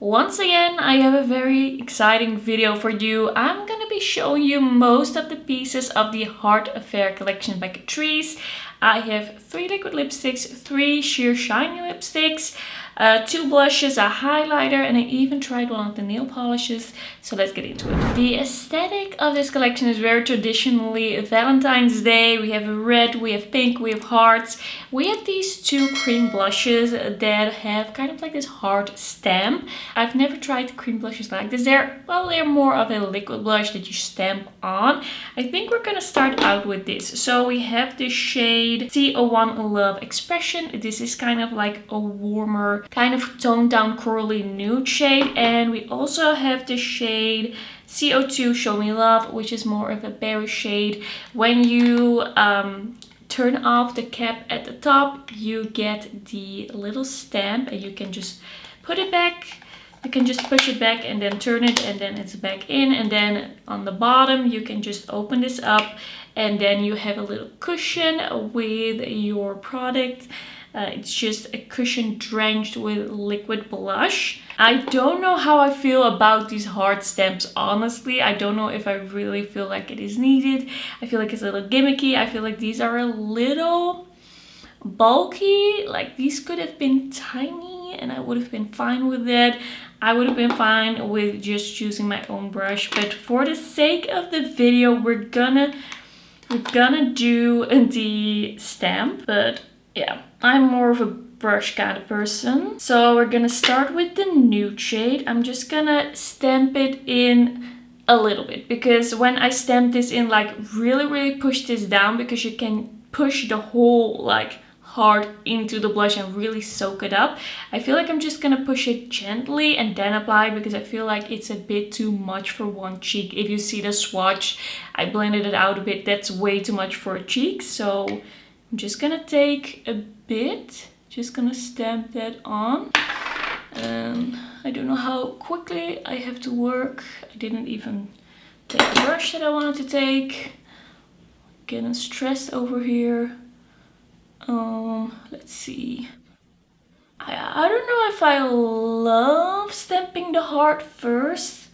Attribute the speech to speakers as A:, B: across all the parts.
A: Once again, I have a very exciting video for you. I'm gonna be showing you most of the pieces of the Heart Affair collection by Catrice. I have 3 liquid lipsticks, 3 sheer shiny lipsticks, 2 blushes, a highlighter, and I even tried one of the nail polishes. So let's get into it. The aesthetic of this collection is very traditionally Valentine's Day. We have red, we have pink, we have hearts. We have these 2 cream blushes that have kind of like this heart stamp. I've never tried cream blushes like this. They're more of a liquid blush that you stamp on. I think we're gonna start out with this. So we have the shade C01 Love Expression. This is kind of like a warmer, kind of toned down curly nude shade. And we also have the shade CO2 Show Me Love, which is more of a berry shade. When you turn off the cap at the top, you get the little stamp and you can just put it back. You can just push it back and then turn it and then it's back in. And then on the bottom, you can just open this up and then you have a little cushion with your product. It's just a cushion drenched with liquid blush. I don't know how I feel about these heart stamps, honestly. I don't know if I really feel like it is needed. I feel like it's a little gimmicky. I feel like these are a little bulky. Like these could have been tiny and I would have been fine with that. I would have been fine with just using my own brush. But for the sake of the video, we're gonna do the stamp. But yeah, I'm more of a brush kind of person. So we're gonna start with the nude shade. I'm just gonna stamp it in a little bit, because when I stamp this in, like really push this down, because you can push the whole like heart into the blush and really soak it up. I feel like I'm just gonna push it gently and then apply, because I feel like it's a bit too much for one cheek. If you see the swatch, I blended it out a bit. That's way too much for a cheek. So I'm just gonna take a bit, just gonna stamp that on. And I don't know how quickly I have to work. I didn't even take the brush that I wanted to take. Getting stressed over here. Let's see. I don't know if I love stamping the heart first.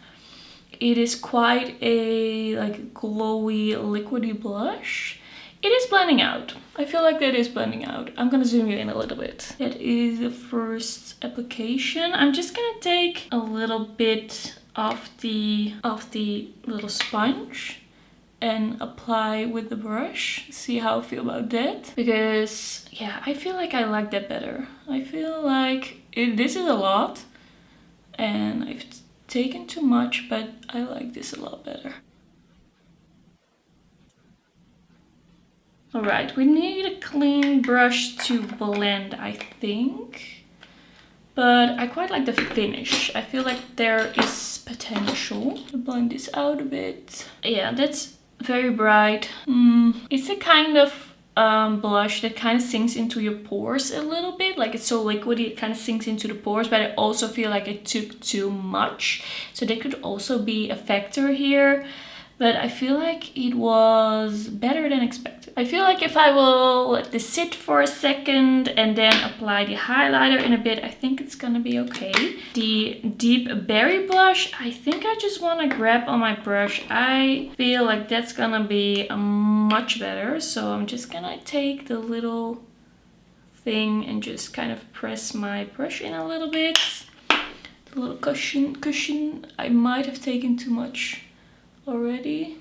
A: It is quite a like glowy, liquidy blush. It is blending out. I feel like that is blending out. I'm gonna zoom you in a little bit. That is the first application. I'm just gonna take a little bit of the little sponge and apply with the brush. See how I feel about that, because yeah, I feel like I like that better. I feel like this is a lot and I've taken too much, but I like this a lot better. All right, we need a clean brush to blend, I think, but I quite like the finish. I feel like there is potential to blend this out a bit. Yeah, that's very bright. It's a kind of blush that kind of sinks into your pores a little bit. Like it's so liquidy, it kind of sinks into the pores, but I also feel like it took too much. So that could also be a factor here. But I feel like it was better than expected. I feel like if I will let this sit for a second and then apply the highlighter in a bit, I think it's gonna be okay. The deep berry blush, I think I just want to grab on my brush. I feel like that's gonna be much better. So I'm just gonna take the little thing and just kind of press my brush in a little bit. The little cushion, I might have taken too much already.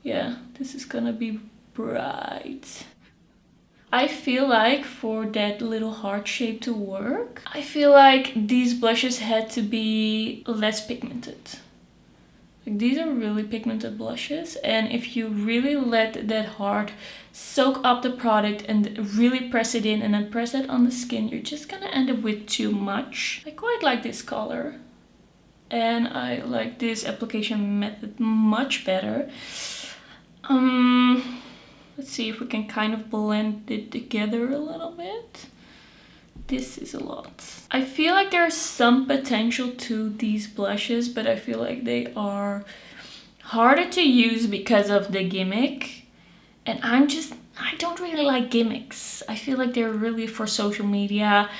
A: Yeah, this is gonna be bright. I feel like for that little heart shape to work, I feel like these blushes had to be less pigmented. Like these are really pigmented blushes, and if you really let that heart soak up the product and really press it in and then press it on the skin, you're just gonna end up with too much. I quite like this color. And I like this application method much better. Let's see if we can kind of blend it together a little bit. This is a lot. I feel like there's some potential to these blushes, but I feel like they are harder to use because of the gimmick. And I don't really like gimmicks. I feel like they're really for social media.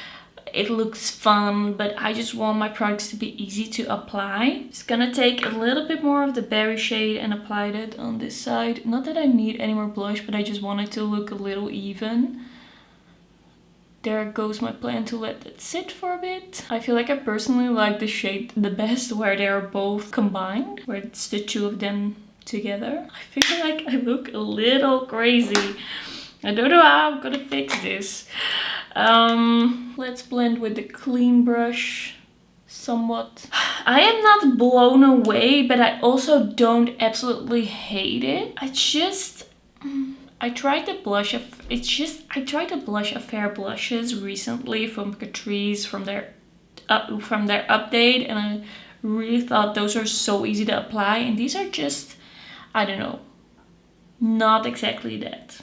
A: it looks fun, but I just want my products to be easy to apply. Just gonna take a little bit more of the berry shade and apply it on this side. Not that I need any more blush, but I just want it to look a little even. There goes my plan to let it sit for a bit. I feel like I personally like the shade the best where they are both combined, where it's the two of them together. I feel like I look a little crazy. I don't know how I'm gonna fix this. Let's blend with the clean brush somewhat. I am not blown away, but I also don't absolutely hate it. I tried the blush affair blushes recently from Catrice from their update, and I really thought those are so easy to apply, and these are just, I don't know, not exactly that.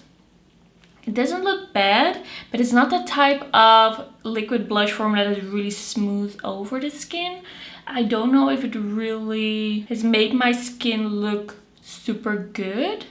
A: It doesn't look bad, but it's not the type of liquid blush form that is really smooth over the skin. I don't know if it really has made my skin look super good.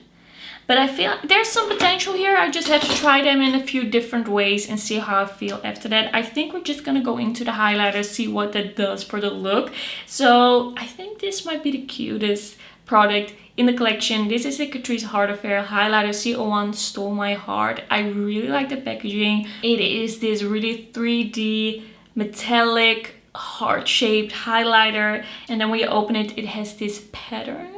A: But I feel there's some potential here. I just have to try them in a few different ways and see how I feel after that. I think we're just gonna go into the highlighter, see what that does for the look. So I think this might be the cutest product in the collection. This is the Catrice Heart Affair Highlighter C01 Stole My Heart. I really like the packaging. It is this really 3D metallic heart-shaped highlighter. And then when you open it, it has this pattern.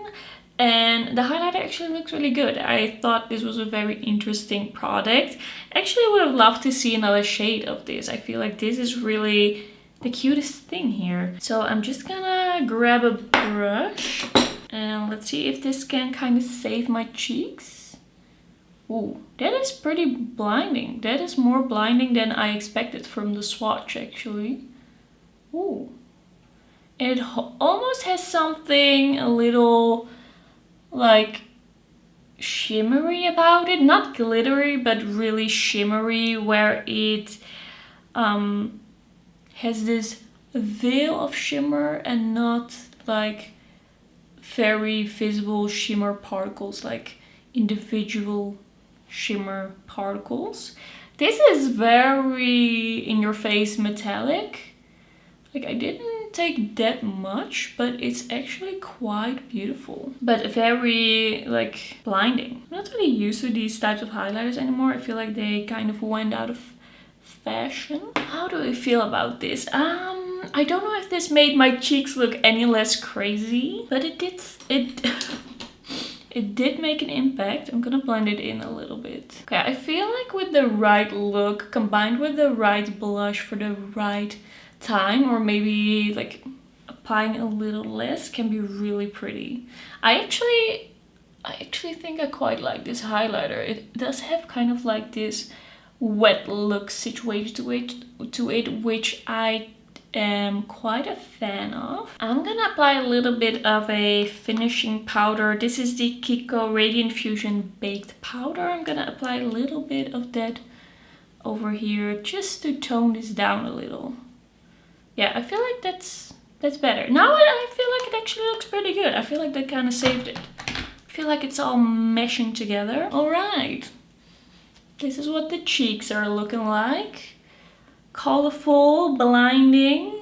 A: And the highlighter actually looks really good. I thought this was a very interesting product. Actually, I would have loved to see another shade of this. I feel like this is really the cutest thing here. So I'm just gonna grab a brush and let's see if this can kind of save my cheeks. Ooh, that is pretty blinding. That is more blinding than I expected from the swatch actually. Ooh. It almost has something a little like shimmery about it, not glittery but really shimmery, where it has this veil of shimmer and not like very visible shimmer particles, like individual shimmer particles. This is very in your face metallic. Like I didn't take that much, but it's actually quite beautiful, but very like blinding. I'm not really used to these types of highlighters anymore. I feel like they kind of went out of fashion. How do I feel about this? I don't know if this made my cheeks look any less crazy, but it did make an impact. I'm gonna blend it in a little bit. Okay, I feel like with the right look combined with the right blush for the right time, or maybe like applying a little less, can be really pretty. I actually think I quite like this highlighter. It does have kind of like this wet look situated to it, which I am quite a fan of. I'm gonna apply a little bit of a finishing powder. This is the Kiko Radiant Fusion Baked Powder. I'm gonna apply a little bit of that over here just to tone this down a little. Yeah, I feel like that's better. Now I feel like it actually looks pretty good. I feel like that kind of saved it. I feel like it's all meshing together. All right. This is what the cheeks are looking like. Colorful, blinding.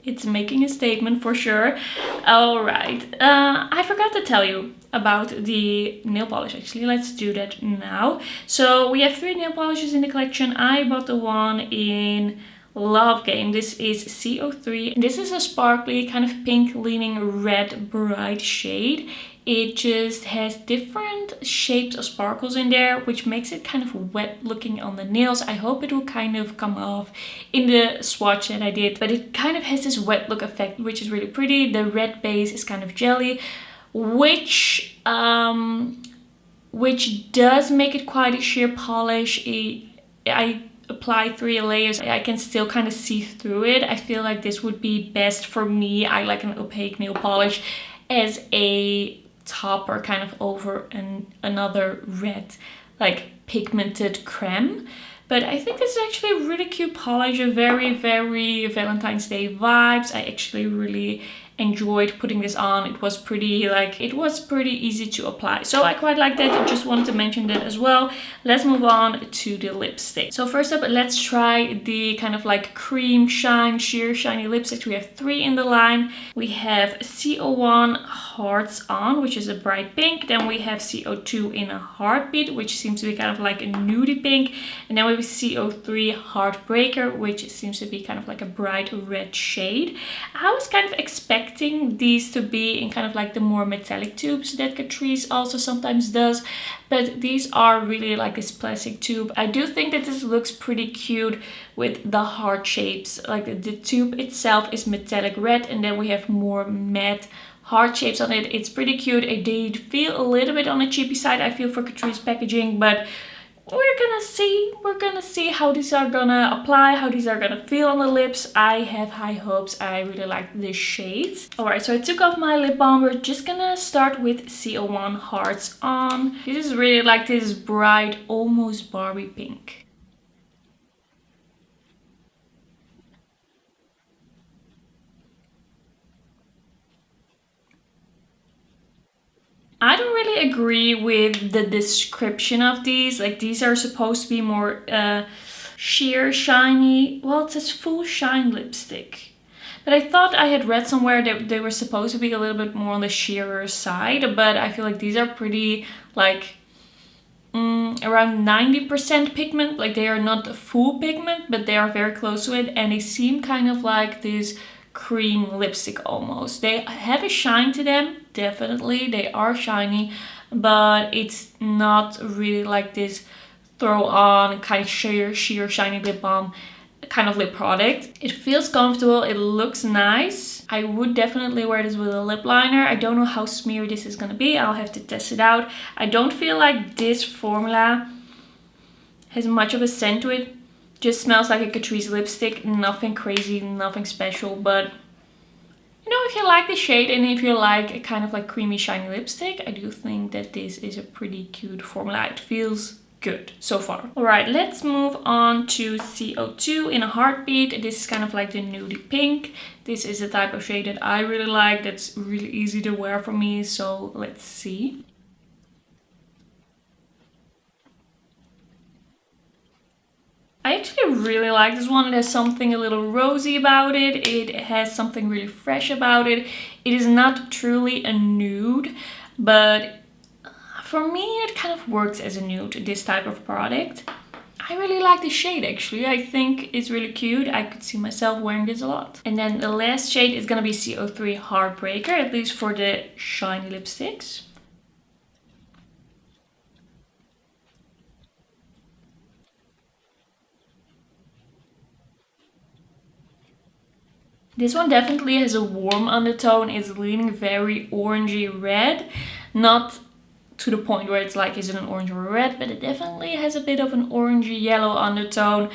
A: It's making a statement for sure. All right. I forgot to tell you about the nail polish actually. Let's do that now. So we have 3 nail polishes in the collection. I bought the one in Love Game. This is CO3. This is a sparkly kind of pink leaning red bright shade. It just has different shapes of sparkles in there, which makes it kind of wet looking on the nails. I hope it will kind of come off in the swatch that I did, but it kind of has this wet look effect, which is really pretty. The red base is kind of jelly, which does make it quite a sheer polish. I apply 3 layers, I can still kind of see through it. I feel like this would be best for me. I like an opaque nail polish as a topper kind of over another red like pigmented creme. But I think this is actually a really cute polish, a very Valentine's Day vibes. I actually really enjoyed putting this on. It was pretty easy to apply. So I quite like that. I just wanted to mention that as well. Let's move on to the lipstick. So first up, let's try the kind of like cream shine sheer shiny lipsticks. We have 3 in the line. We have CO1 Hearts On, which is a bright pink. Then we have CO2 in a Heartbeat, which seems to be kind of like a nudie pink. And then we have CO3 Heartbreaker, which seems to be kind of like a bright red shade. I was kind of expecting these to be in kind of like the more metallic tubes that Catrice also sometimes does, but these are really like this plastic tube. I do think that this looks pretty cute with the heart shapes. Like the tube itself is metallic red, and then we have more matte heart shapes on it. It's pretty cute. It did feel a little bit on the cheapy side, I feel, for Catrice packaging, but we're gonna see how these are gonna apply, how these are gonna feel on the lips. I have high hopes. I really like this shade. Alright, so I took off my lip balm. We're just gonna start with CO1 Hearts On. This is really like this bright, almost Barbie pink. I don't really agree with the description of these. Like, these are supposed to be more sheer shiny. Well, it says full shine lipstick. But I thought I had read somewhere that they were supposed to be a little bit more on the sheerer side. But I feel like these are pretty like around 90% pigment. Like, they are not full pigment, but they are very close to it. And they seem kind of like this cream lipstick almost. They have a shine to them, definitely. They are shiny, but it's not really like this throw on kind of sheer shiny lip balm kind of lip product. It feels comfortable. It looks nice. I would definitely wear this with a lip liner. I don't know how smeary this is gonna be. I'll have to test it out. I don't feel like this formula has much of a scent to it. Just smells like a Catrice lipstick. Nothing crazy, nothing special, but you know, if you like the shade and if you like a kind of like creamy shiny lipstick, I do think that this is a pretty cute formula. It feels good so far. Alright, let's move on to CO2 in a Heartbeat. This is kind of like the nudie pink. This is the type of shade that I really like. That's really easy to wear for me, so let's see. I actually really like this one. It has something a little rosy about it. It has something really fresh about it. It is not truly a nude, but for me it kind of works as a nude, this type of product. I really like the shade actually. I think it's really cute. I could see myself wearing this a lot. And then the last shade is gonna be CO3 Heartbreaker, at least for the shiny lipsticks. This one definitely has a warm undertone. It's leaning very orangey red. Not to the point where it's like, is it an orange or a red? But it definitely has a bit of an orangey yellow undertone.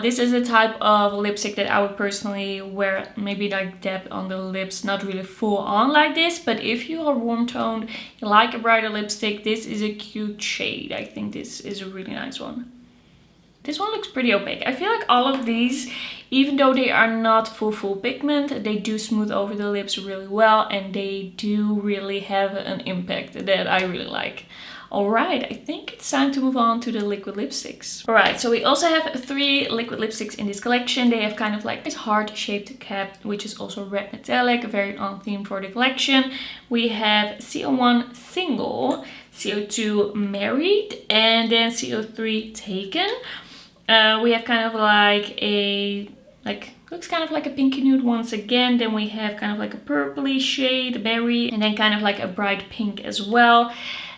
A: This is a type of lipstick that I would personally wear, maybe like dab on the lips, not really full on like this. But if you are warm toned, you like a brighter lipstick, this is a cute shade. I think this is a really nice one. This one looks pretty opaque. I feel like all of these, even though they are not full pigment, they do smooth over the lips really well, and they do really have an impact that I really like. Alright, I think it's time to move on to the liquid lipsticks. Alright, so we also have 3 liquid lipsticks in this collection. They have kind of like this heart-shaped cap, which is also red metallic, very on theme for the collection. We have CO1 Single, CO2 Married, and then CO3 Taken. We have kind of like a, looks kind of like a pinky nude once again. Then we have kind of like a purpley shade, berry, and then kind of like a bright pink as well.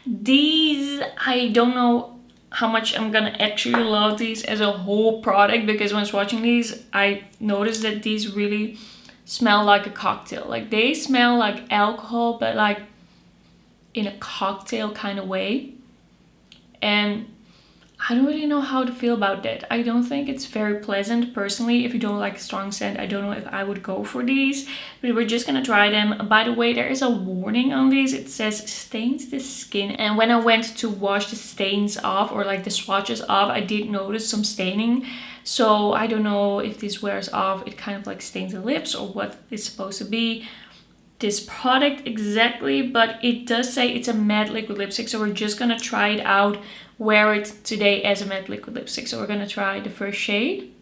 A: These, I don't know how much I'm gonna actually love these as a whole product, because when I was watching these, I noticed that these really smell like a cocktail. Like, they smell like alcohol, but like in a cocktail kind of way. And I don't really know how to feel about that. I don't think it's very pleasant personally. If you don't like a strong scent, I don't know if I would go for these, but we're just gonna try them. By the way, there is a warning on these. It says stains the skin, and when I went to wash the stains off, or like the swatches off, I did notice some staining. So I don't know if this wears off, it kind of like stains the lips, or what it's supposed to be. this product exactly, but it does say it's a matte liquid lipstick, so we're just gonna try it out, wear it today as a matte liquid lipstick. So we're gonna try the first shade.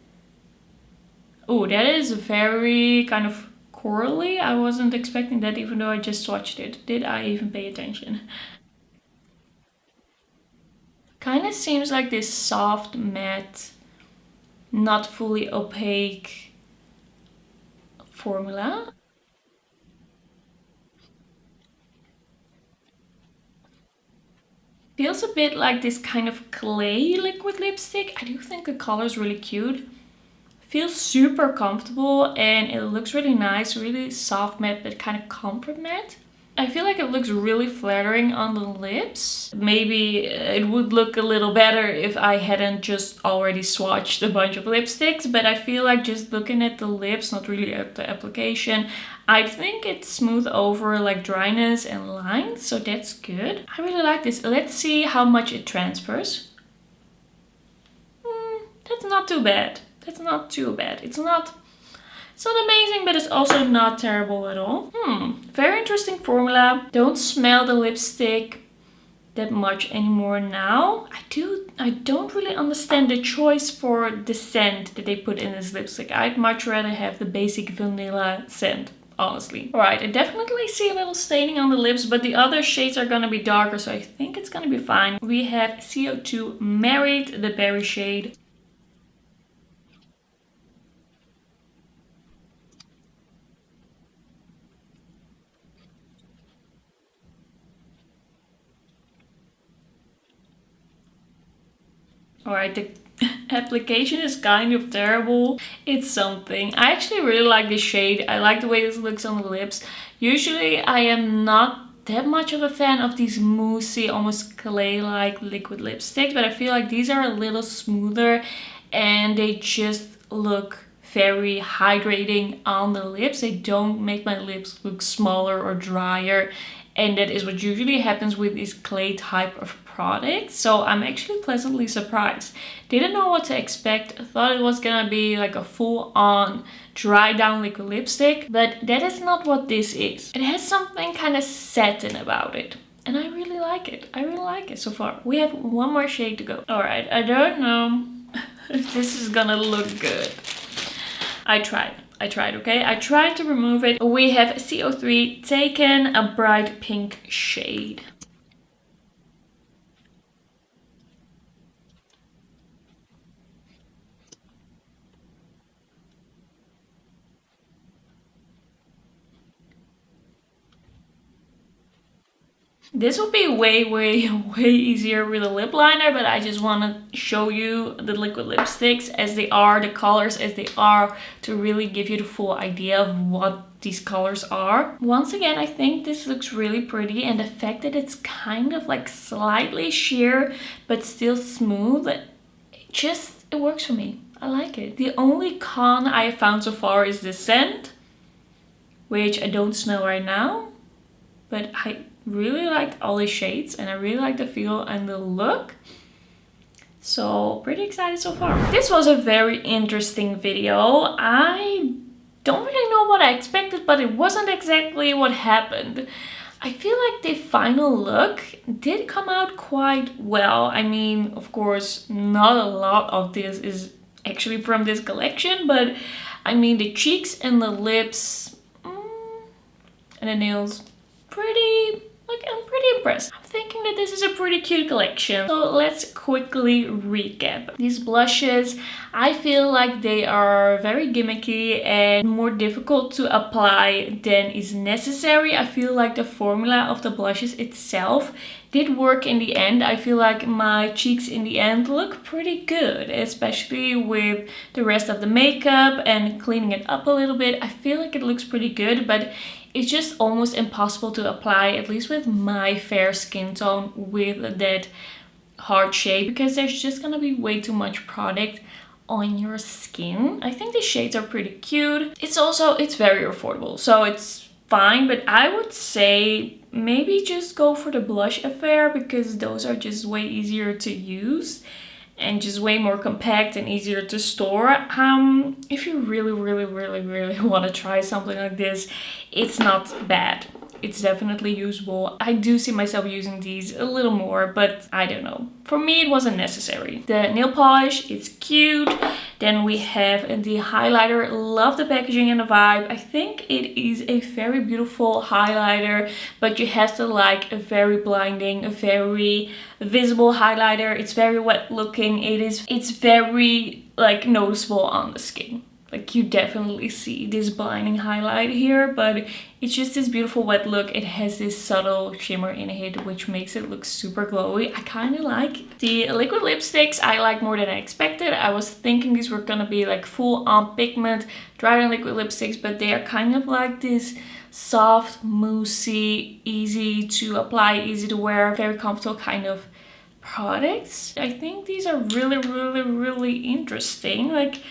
A: Oh, that is very kind of corally. I wasn't expecting that, even though I just swatched it. Did I even pay attention? Kind of seems like this soft matte, not fully opaque formula. Feels a bit like this kind of clay liquid lipstick. I do think the color is really cute. Feels super comfortable and it looks really nice, really soft matte, but kind of comfort matte. I feel like it looks really flattering on the lips. Maybe it would look a little better if I hadn't just already swatched a bunch of lipsticks, but I feel like just looking at the lips, not really at the application, I think it's smooth over like dryness and lines, so that's good. I really like this. Let's see how much it transfers. That's not too bad. That's not too bad. It's not amazing, but it's also not terrible at all. Very interesting formula. Don't smell the lipstick that much anymore now. I don't really understand the choice for the scent that they put in this lipstick. I'd much rather have the basic vanilla scent, honestly. Alright, I definitely see a little staining on the lips, but the other shades are gonna be darker, so I think it's gonna be fine. We have CO2 Married, the berry shade. Alright, the application is kind of terrible. It's something. I actually really like this shade. I like the way this looks on the lips. Usually I am not that much of a fan of these moussey, almost clay-like liquid lipsticks, but I feel like these are a little smoother and they just look very hydrating on the lips. They don't make my lips look smaller or drier, and that is what usually happens with these clay type of products. So I'm actually pleasantly surprised. Didn't know what to expect. Thought it was gonna be like a full-on dry down liquid lipstick, but that is not what this is. It has something kind of satin about it, and I really like it. I really like it so far. We have one more shade to go. Alright, I don't know if this is gonna look good. I tried, okay? I tried to remove it. We have CO3 Taken, a bright pink shade. This would be way easier with a lip liner, but I just want to show you the liquid lipsticks as they are, the colors as they are, to really give you the full idea of what these colors are. Once again, I think this looks really pretty, and the fact that it's kind of like slightly sheer but still smooth, it works for me. I like it. The only con I have found so far is the scent, which I don't smell right now, but I really liked all the shades and I really like the feel and the look. So pretty excited so far. This was a very interesting video. I don't really know what I expected, but it wasn't exactly what happened. I feel like the final look did come out quite well. I mean, of course, not a lot of this is actually from this collection, but I mean the cheeks and the lips and the nails, I'm pretty impressed. I'm thinking that this is a pretty cute collection. So let's quickly recap. These blushes, I feel like they are very gimmicky and more difficult to apply than is necessary. I feel like the formula of the blushes itself did work in the end. I feel like my cheeks in the end look pretty good, especially with the rest of the makeup and cleaning it up a little bit. I feel like it looks pretty good, but it's just almost impossible to apply, at least with my fair skin tone, with that hard shade, because there's just gonna be way too much product on your skin. I think the shades are pretty cute. It's very affordable, so it's fine, but I would say maybe just go for the blush affair, because those are just way easier to use. and just way more compact and easier to store. If you really want to try something like this, it's not bad. It's definitely usable. I do see myself using these a little more, but I don't know. For me, it wasn't necessary. The nail polish, it's cute. Then we have the highlighter. Love the packaging and the vibe. I think it is a very beautiful highlighter, but you have to like a very blinding, a very visible highlighter. It's very wet looking. It's very like noticeable on the skin. Like you definitely see this blinding highlight here, but it's just this beautiful wet look. It has this subtle shimmer in it, which makes it look super glowy. I kind of like the liquid lipsticks. I like more than I expected. I was thinking these were gonna be like full on pigment, dried on liquid lipsticks, but they are kind of like this soft, moussey, easy to apply, easy to wear, very comfortable kind of products. I think these are really interesting. Like,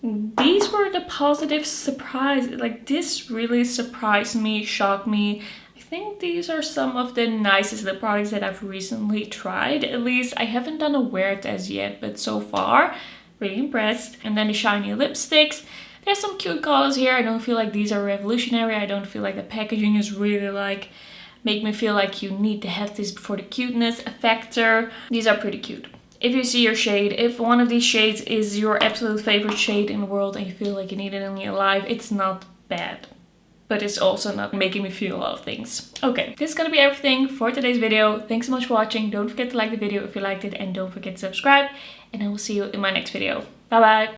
A: these were the positive surprise. Like, this really surprised me, shocked me. I think these are some of the nicest lip products that I've recently tried. At least I haven't done a wear test yet, but so far, really impressed. And then the shiny lipsticks. There's some cute colors here. I don't feel like these are revolutionary. I don't feel like the packaging is really like, make me feel like you need to have this for the cuteness factor. These are pretty cute. If you see your shade, if one of these shades is your absolute favorite shade in the world and you feel like you need it in your life, it's not bad. But it's also not making me feel a lot of things. Okay, this is gonna be everything for today's video. Thanks so much for watching. Don't forget to like the video if you liked it, and don't forget to subscribe. And I will see you in my next video. Bye bye!